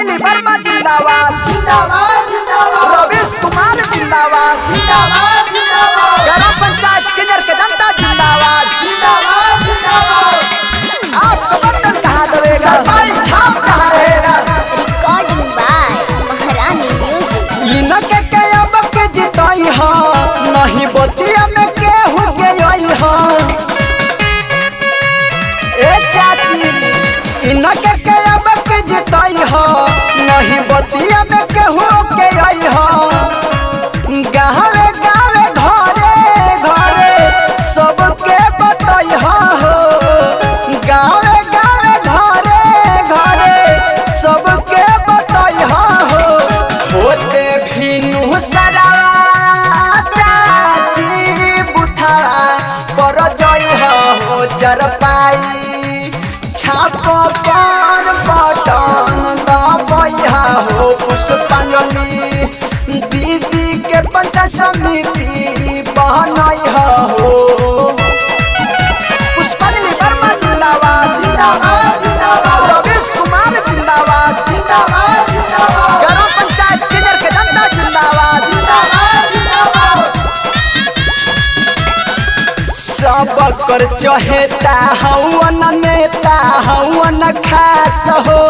पुष्पांजलि वर्मा जिंदाबाद जिंदाबाद जिंदाबाद। रवीश कुमार जिंदाबाद जिंदाबाद जिंदाबाद। ग्राम पंचायत किन्नर के जनता जिंदाबाद जिंदाबाद जिंदाबाद। आपको बटन कहाँ दबेगा, सरकारी छाप कहाँ रहेगा। रिकॉर्डिंग बाय महारानी म्यूजिक। इनके के अब के जिताई हा नहीं बतिया में केहू के आई हा। ए चाची इनके के अब के जिताई हा नहीं बतिया में केहू के आई हा। गावे गावे घरे घरे सबके बताई हा हो। गावे गावे घरे घरे सबके बताई हा हो। होते भीनु सरा चाची बुथा पर जई हो जर पाई छाप पर बटन दबैया हो। पुष्पांजलि दीदी के पंचायत समिति बनई हो। पुष्पांजलि वर्मा जिंदाबाद जिंदाबाद जिंदाबाद। रवीश कुमार जिंदाबाद जिंदाबाद जिंदाबाद। ग्राम पंचायत किन्नर के जनता जिंदाबाद जिंदाबाद जिंदाबाद। सब कर चहेता हवन नेता हवन खास हो।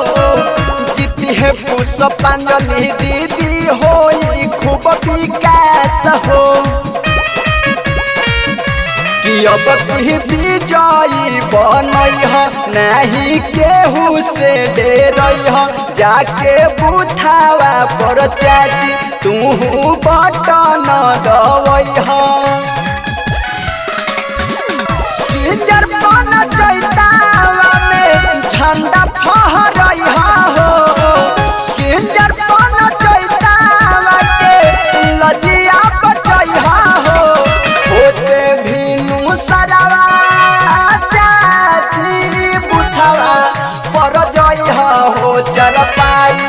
जीती है पुष्पांजलि दीदी होई खूब विकास हो। कि अब की विजयी बनई ह नहीं केहू से डेरई ह। जाके बुथावा पर चाची तू बटन दबई ह। किंजर बन चैतावा में झंडा फहरई हो। किंजर बन चैतावा के लजिया बचई हो। होते भीनु सरावा चाची बुथावा पर जई हो जर पाई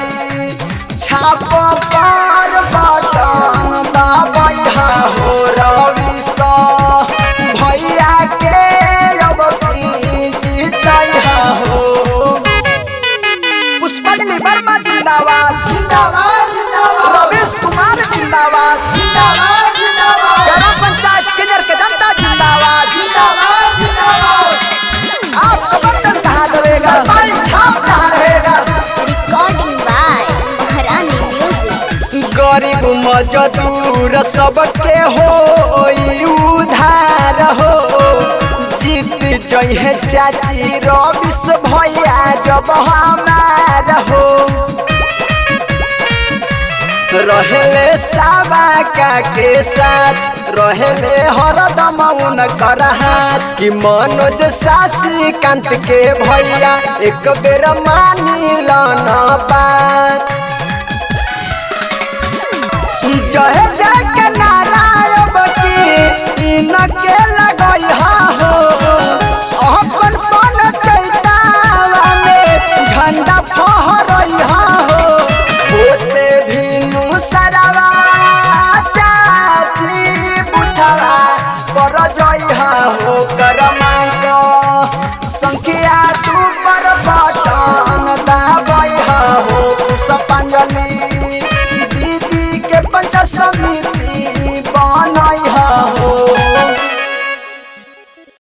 छाप पर बटन दबई हो। रवीश भैया के अब की जीतई हो। पुष्पांजलि वर्मा जिंदाबाद जिंदाबाद जिंदाबाद। रवीश कुमार जिंदाबाद जिंदाबाद जिंदाबाद। ग्राम पंचायत किन्नर के जनता जिंदाबाद जिंदाबाद जिंदाबाद। आपको बटन कहाँ दबेगा, सरकारी छाप कहाँ रहेगा। रिकॉर्डिंग बाय महारानी म्यूजिक। गरीब मजदूर सबके हो उधार हो। जीत जई है चाची रवीश भैया जब हमार हो। रहले साबाका के साथ रहले हरदम उनकर हाथ। कि मनोज सासी कांत के भैया एक बेर मानी लन बात। जय जय के नारायण की इनके लगई हा